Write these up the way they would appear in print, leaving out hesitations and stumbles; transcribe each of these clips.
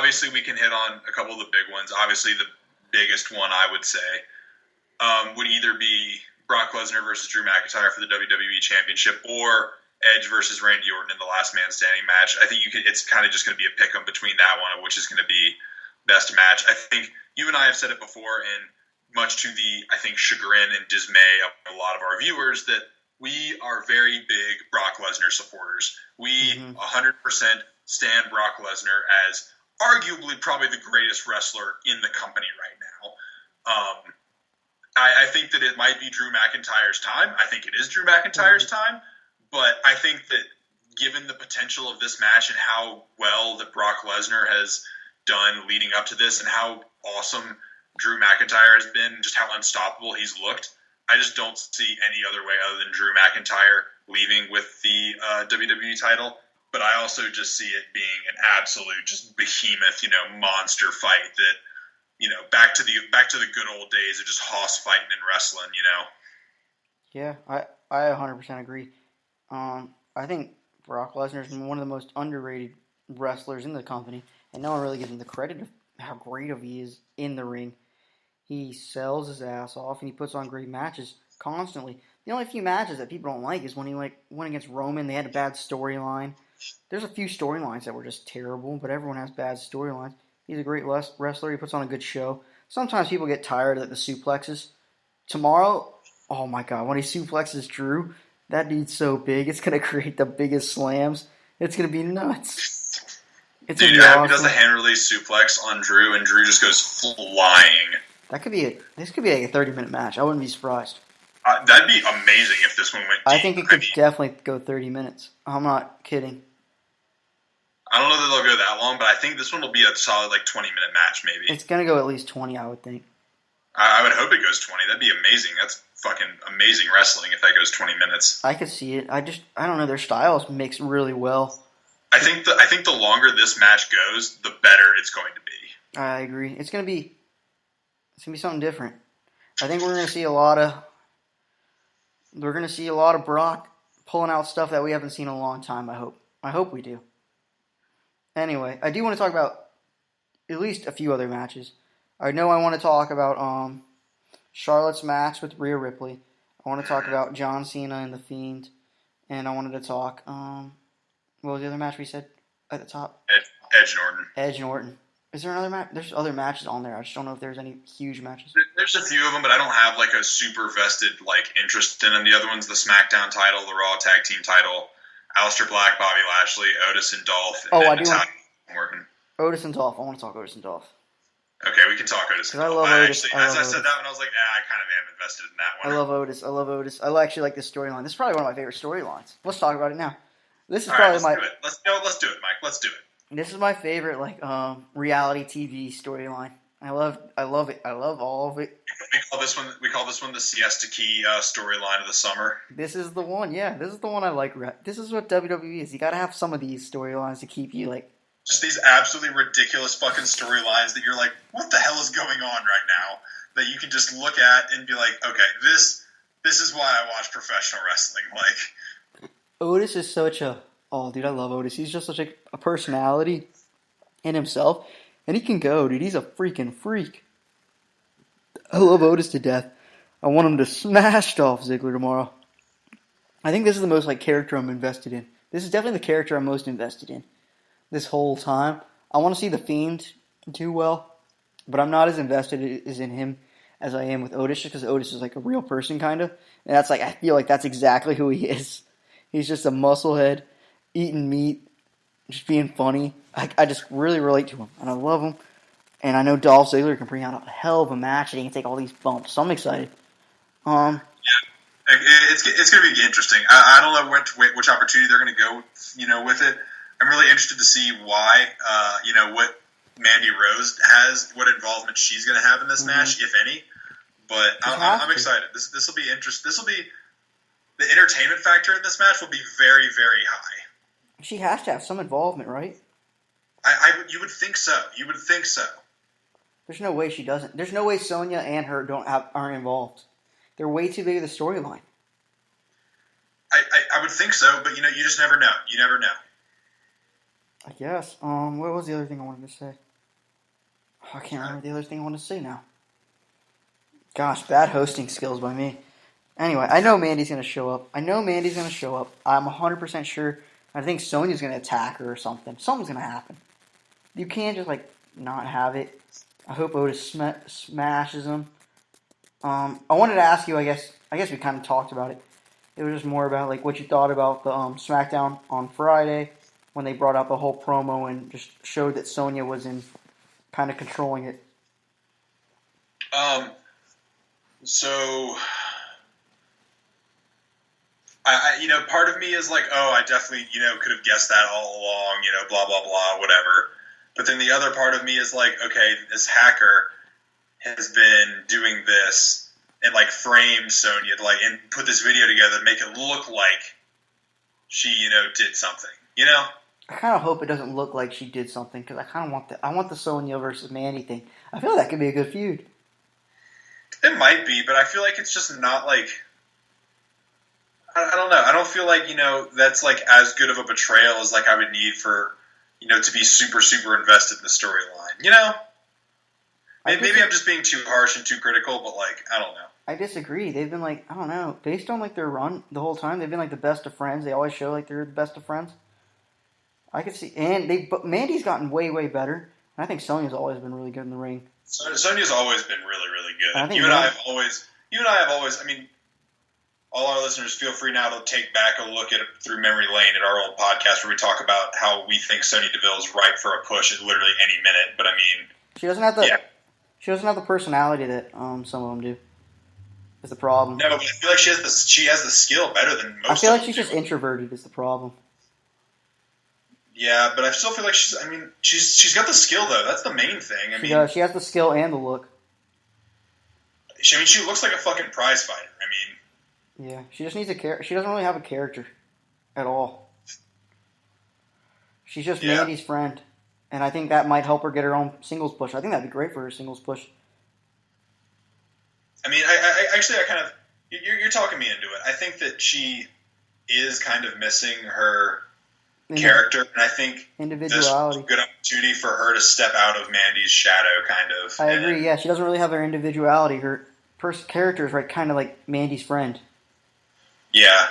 obviously we can hit on a couple of the big ones. Obviously, the biggest one I would say would either be Brock Lesnar versus Drew McIntyre for the WWE Championship, or Edge versus Randy Orton in the Last Man Standing match. I think it's kind of just going to be a pick 'em between that one, which is going to be best match. I think you and I have said it before, and much to the, I think, chagrin and dismay of a lot of our viewers, that we are very big Brock Lesnar supporters. We 100% stand Brock Lesnar as arguably probably the greatest wrestler in the company right now. I think that it might be Drew McIntyre's time. I think it is Drew McIntyre's time. But I think that given the potential of this match and how well that Brock Lesnar has done leading up to this and how awesome Drew McIntyre has been, just how unstoppable he's looked, I just don't see any other way other than Drew McIntyre leaving with the WWE title. But I also just see it being an absolute just behemoth, monster fight that, back to the good old days of just hoss fighting and wrestling, Yeah, I 100% agree. I think Brock Lesnar is one of the most underrated wrestlers in the company, and no one really gives him the credit of how great he is in the ring. He sells his ass off, and he puts on great matches constantly. The only few matches that people don't like is when he went against Roman. They had a bad storyline. There's a few storylines that were just terrible, but everyone has bad storylines. He's a great wrestler. He puts on a good show. Sometimes people get tired of the suplexes. Tomorrow, oh my God, when he suplexes Drew, that dude's so big, it's going to create the biggest slams. It's going to be nuts. Dude, he does a hand release suplex on Drew, and Drew just goes flying. This could be like a 30-minute match. I wouldn't be surprised. That'd be amazing if this one went deep. I think it could definitely go 30 minutes. I'm not kidding. I don't know that they'll go that long, but I think this one will be a solid 20-minute match, maybe. It's going to go at least 20, I would think. I would hope it goes 20. That'd be amazing. That's fucking amazing wrestling if that goes 20 minutes. I could see it. I don't know. Their styles mix really well. I think the longer this match goes, the better it's going to be. I agree. It's gonna be something different. I think we're gonna see a lot of Brock pulling out stuff that we haven't seen in a long time. I hope we do. Anyway, I do want to talk about at least a few other matches. I know I want to talk about Charlotte's match with Rhea Ripley. I want to talk about John Cena and The Fiend, and I wanted to talk. What was the other match we said at the top? Edge and Orton. Edge and Orton. Is there another match? There's other matches on there. I just don't know if there's any huge matches. There's a few of them, but I don't have a super vested interest in them. The other one's the SmackDown title, the Raw Tag Team title, Aleister Black, Bobby Lashley, Otis and Dolph, and Natalya and Orton. Otis and Dolph. I want to talk Otis and Dolph. Okay, we can talk Otis and Dolph. I love Otis. Actually, as I said that one, I was like, I kind of am invested in that one. I love Otis. I actually like this storyline. This is probably one of my favorite storylines. Let's talk about it now. This is probably my. Let's do it, Mike. Let's do it. This is my favorite, reality TV storyline. I love it. I love all of it. We call this one the Siesta Key storyline of the summer. This is the one. Yeah, this is the one I like. This is what WWE is. You got to have some of these storylines to keep you just these absolutely ridiculous fucking storylines that you're like, what the hell is going on right now? That you can just look at and be like, okay, this is why I watch professional wrestling. Otis is such a... Oh, dude, I love Otis. He's just such a personality in himself. And he can go, dude. He's a freaking freak. I love Otis to death. I want him to smash Dolph Ziggler tomorrow. I think this is the most character I'm invested in. This is definitely the character I'm most invested in this whole time. I want to see The Fiend do well, but I'm not as invested as in him as I am with Otis, just because Otis is a real person, kind of. And that's I feel like that's exactly who he is. He's just a musclehead, eating meat, just being funny. I just really relate to him, and I love him. And I know Dolph Ziggler can bring out a hell of a match, and he can take all these bumps. So I'm excited. Yeah, it's going to be interesting. I don't know which opportunity they're going to go, with it. I'm really interested to see why, what Mandy Rose has, what involvement she's going to have in this match, if any. But I'm excited. This will be interesting. This will be the entertainment factor in this match will be very, very high. She has to have some involvement, right? You would think so. You would think so. There's no way she doesn't. There's no way Sonya and her aren't involved. They're way too big of the storyline. I would think so, but you just never know. You never know. I guess. What was the other thing I wanted to say? I can't remember the other thing I want to say now. Gosh, bad hosting skills by me. Anyway, I know Mandy's going to show up. I'm 100% sure. I think Sonya's going to attack her or something. Something's going to happen. You can't just, not have it. I hope Otis smashes him. I wanted to ask you, I guess we kind of talked about it. It was just more about, what you thought about the SmackDown on Friday when they brought out the whole promo and just showed that Sonya was in kind of controlling it. So, part of me is like, oh, I definitely, could have guessed that all along, blah, blah, blah, whatever. But then the other part of me is like, okay, this hacker has been doing this and, framed Sonya, and put this video together to make it look like she, did something, I kind of hope it doesn't look like she did something because I want the Sonya versus Mandy thing. I feel like that could be a good feud. It might be, but I feel like it's just not I don't know. I don't feel like, that's as good of a betrayal as I would need for, to be super, super invested in the storyline. Maybe I'm just being too harsh and too critical, but I don't know. I disagree. They've been I don't know, based on their run the whole time, they've been the best of friends. They always show they're the best of friends. I could see, but Mandy's gotten way, way better. And I think Sonya's always been really good in the ring. Sonya's always been really, really good. You and I have always. I mean, all our listeners, feel free now to take back a look at through memory lane at our old podcast where we talk about how we think Sonya Deville is ripe for a push at literally any minute. But I mean, she doesn't have she doesn't have the personality that some of them do. Is the problem? No, but I feel like she has the skill better than most. I feel like she's just introverted. Is the problem? Yeah, but I still feel like she's got the skill though. That's the main thing. She does. She has the skill and the look. She looks like a fucking prize fighter. Yeah, she just needs a character. She doesn't really have a character at all. She's just Mandy's friend, and I think that might help her get her own singles push. I think that'd be great for her singles push. I mean, you're talking me into it. I think that she is kind of missing her character, and I think individuality. This is a good opportunity for her to step out of Mandy's shadow, kind of. I agree. Yeah, she doesn't really have her individuality. Her character is kind of like Mandy's friend. Yeah,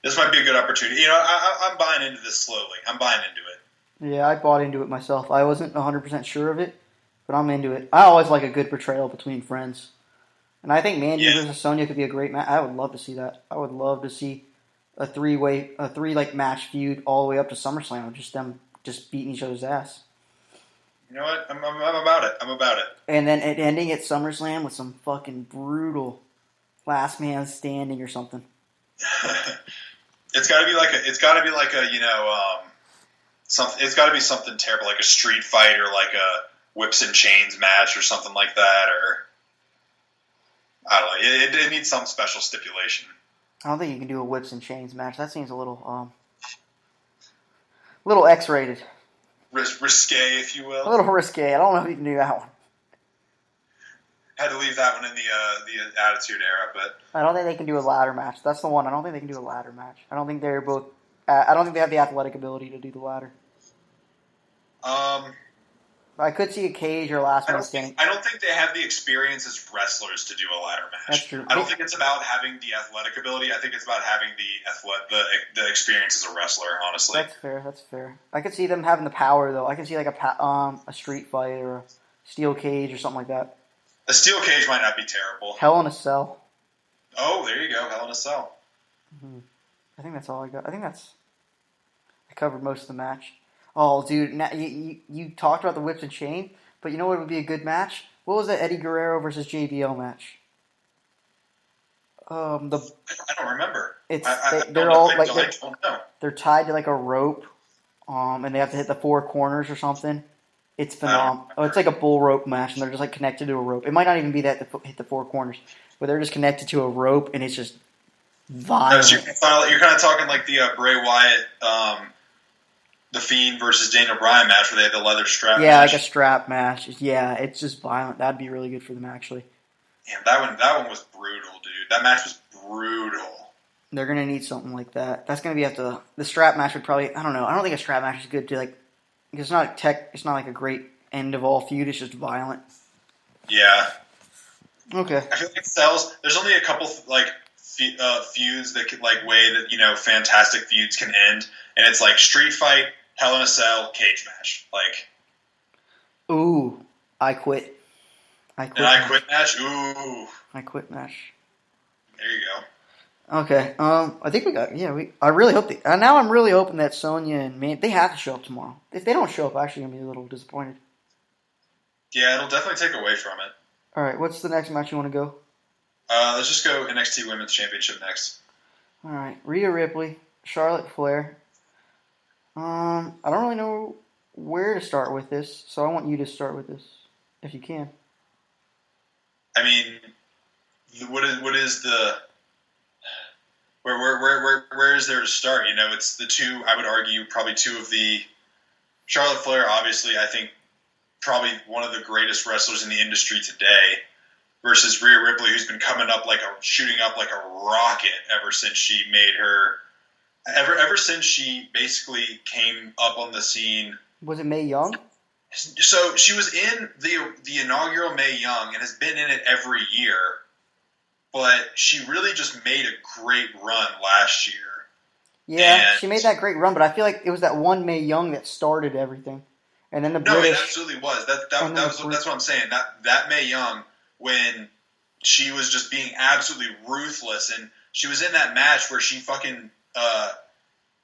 this might be a good opportunity. I'm buying into this slowly. I'm buying into it. Yeah, I bought into it myself. I wasn't 100% sure of it, but I'm into it. I always like a good portrayal between friends. And I think Mandy versus Sonya could be a great match. I would love to see that. I would love to see a three match feud all the way up to SummerSlam, just them beating each other's ass. You know what? I'm about it. I'm about it. And then ending at SummerSlam with some fucking brutal last man standing or something. It's got to be like a something. It's got to be something terrible, like a street fight or like a whips and chains match or something like that, or I don't know. It needs some special stipulation. I don't think you can do a whips and chains match. That seems a little X-rated. Risque, if you will. A little risque. I don't know if you can do that one. Had to leave that one in the Attitude Era, but I don't think they can do a ladder match. That's the one. I don't think they can do a ladder match. I don't think they're both. I don't think they have the athletic ability to do the ladder. I could see a cage or last man standing. I don't think they have the experience as wrestlers to do a ladder match. That's true. I don't think it's about having the athletic ability. I think it's about having the experience as a wrestler. Honestly, That's fair. I could see them having the power though. I could see like a street fight or a steel cage or something like that. A steel cage might not be terrible. Hell in a Cell. Oh, there you go. Hell in a Cell. Mm-hmm. I think that's all I got. I covered most of the match. Oh, dude, now, you talked about the whips and chain, but you know what would be a good match? What was that Eddie Guerrero versus JBL match? I don't remember. They're tied to like a rope, and they have to hit the four corners or something. It's phenomenal. It's like a bull rope match, and they're just like connected to a rope. It might not even be that to hit the four corners, but they're just connected to a rope, and it's just violent. So you're kind of talking like the Bray Wyatt. The Fiend versus Daniel Bryan match where they had the leather strap match. Yeah, like a strap match. Yeah, it's just violent. That'd be really good for them, actually. Damn, that one was brutal, dude. That match was brutal. They're going to need something like that. That's going to be the strap match would probably, I don't know. I don't think a strap match is good to like, it's not like a great end of all feud is just violent. Yeah. Okay. I feel like there's only a couple feuds that could way that fantastic feuds can end, and it's like street fight, Hell in a Cell, cage match. Ooh, I quit. I quit match. Ooh, I quit match. There you go. Okay. I think we got. Yeah. I really hope now I'm really hoping that Sonya and they have to show up tomorrow. If they don't show up, I'm actually gonna be a little disappointed. Yeah, it'll definitely take away from it. All right. What's the next match you want to go? Let's just go NXT Women's Championship next. All right. Rhea Ripley, Charlotte Flair. I don't really know where to start with this, so I want you to start with this, if you can. I mean, what is the where is there to start? It's the two. I would argue probably two of the Charlotte Flair. Obviously, I think probably one of the greatest wrestlers in the industry today, versus Rhea Ripley, who's been shooting up like a rocket ever since she made her. Ever since she basically came up on the scene. Was it Mae Young? So she was in the inaugural Mae Young and has been in it every year, but she really just made a great run last year. Yeah, she made that great run, but I feel like it was that one Mae Young that started everything, and then the British. No, it absolutely was. That's what I'm saying. That Mae Young, when she was just being absolutely ruthless, and she was in that match where she fucking.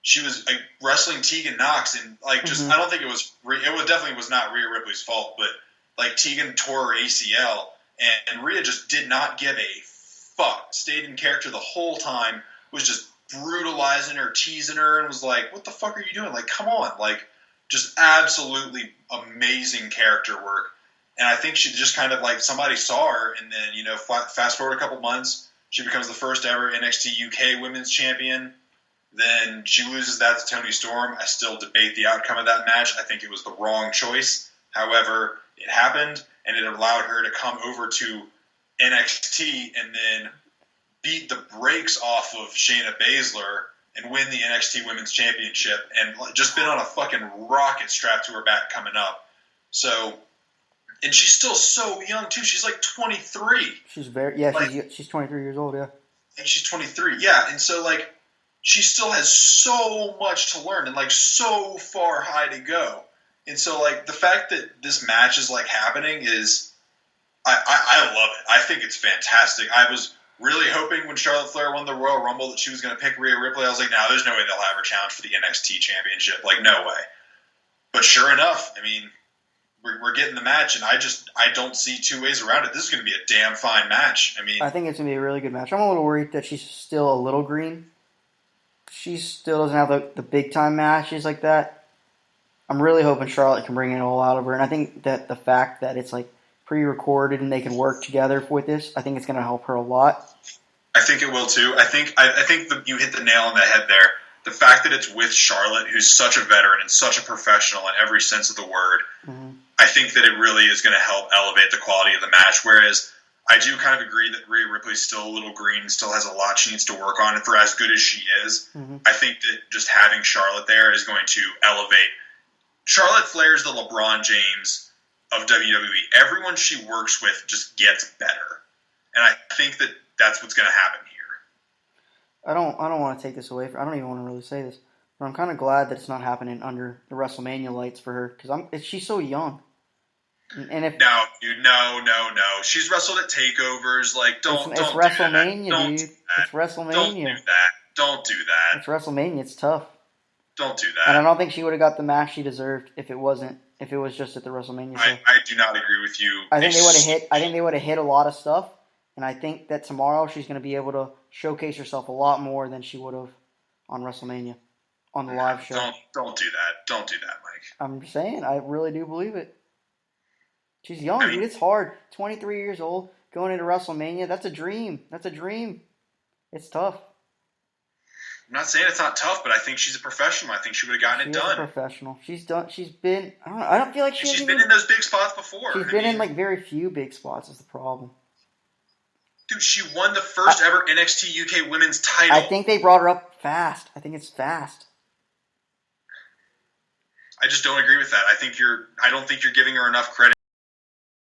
She was wrestling Tegan Nox, and I don't think it definitely was not Rhea Ripley's fault, but Tegan tore her ACL, and Rhea just did not give a fuck. Stayed in character the whole time, was just brutalizing her, teasing her, and was like, "What the fuck are you doing? Come on!" Just absolutely amazing character work. And I think she just kind of somebody saw her, and then fast forward a couple months, she becomes the first ever NXT UK Women's Champion. Then she loses that to Toni Storm. I still debate the outcome of that match. I think it was the wrong choice. However, it happened, and it allowed her to come over to NXT and then beat the brakes off of Shayna Baszler and win the NXT Women's Championship, and just been on a fucking rocket strapped to her back coming up. So, and she's still so young too. She's 23. She's she's 23 years old. Yeah, and she's 23. Yeah, and so she still has so much to learn and so far high to go. And so the fact that this match is happening is I love it. I think it's fantastic. I was really hoping when Charlotte Flair won the Royal Rumble that she was going to pick Rhea Ripley. I was like, no, there's no way they'll have her challenge for the NXT Championship. No way. But sure enough, I mean, we're getting the match, and I don't see two ways around it. This is going to be a damn fine match. I mean, I think it's going to be a really good match. I'm a little worried that she's still a little green. She still doesn't have the big-time matches like that. I'm really hoping Charlotte can bring it all out of her. And I think that the fact that it's pre-recorded and they can work together with this, I think it's going to help her a lot. I think it will too. I think you hit the nail on the head there. The fact that it's with Charlotte, who's such a veteran and such a professional in every sense of the word, I think that it really is going to help elevate the quality of the match. Whereas I do kind of agree that Rhea Ripley's still a little green, still has a lot she needs to work on, and for as good as she is, I think that just having Charlotte there is going to elevate. Charlotte Flair's the LeBron James of WWE. Everyone she works with just gets better, and I think that that's what's going to happen here. I don't want to take this away. I don't even want to really say this, but I'm kind of glad that it's not happening under the WrestleMania lights for her because she's so young. And if no, dude, no. She's wrestled at takeovers. Don't. It's WrestleMania, dude. It's WrestleMania. Don't do that. It's WrestleMania. It's tough. Don't do that. And I don't think she would have got the match she deserved if it was just at the WrestleMania show. I do not agree with you. I think they would have hit a lot of stuff, and I think that tomorrow she's going to be able to showcase herself a lot more than she would have on WrestleMania on the live show. Don't do that. Don't do that, Mike. I'm just saying, I really do believe it. She's young, dude. It's hard. 23 years old, going into WrestleMania. That's a dream. It's tough. I'm not saying it's not tough, but I think she's a professional. I think she would have gotten it done. She's a professional. She's done. She's been. I don't feel like she's been in those big spots before. She's been in very few big spots. Is the problem. Dude, she won the first ever NXT UK Women's title. I think they brought her up fast. I think it's fast. I just don't agree with that. I don't think you're giving her enough credit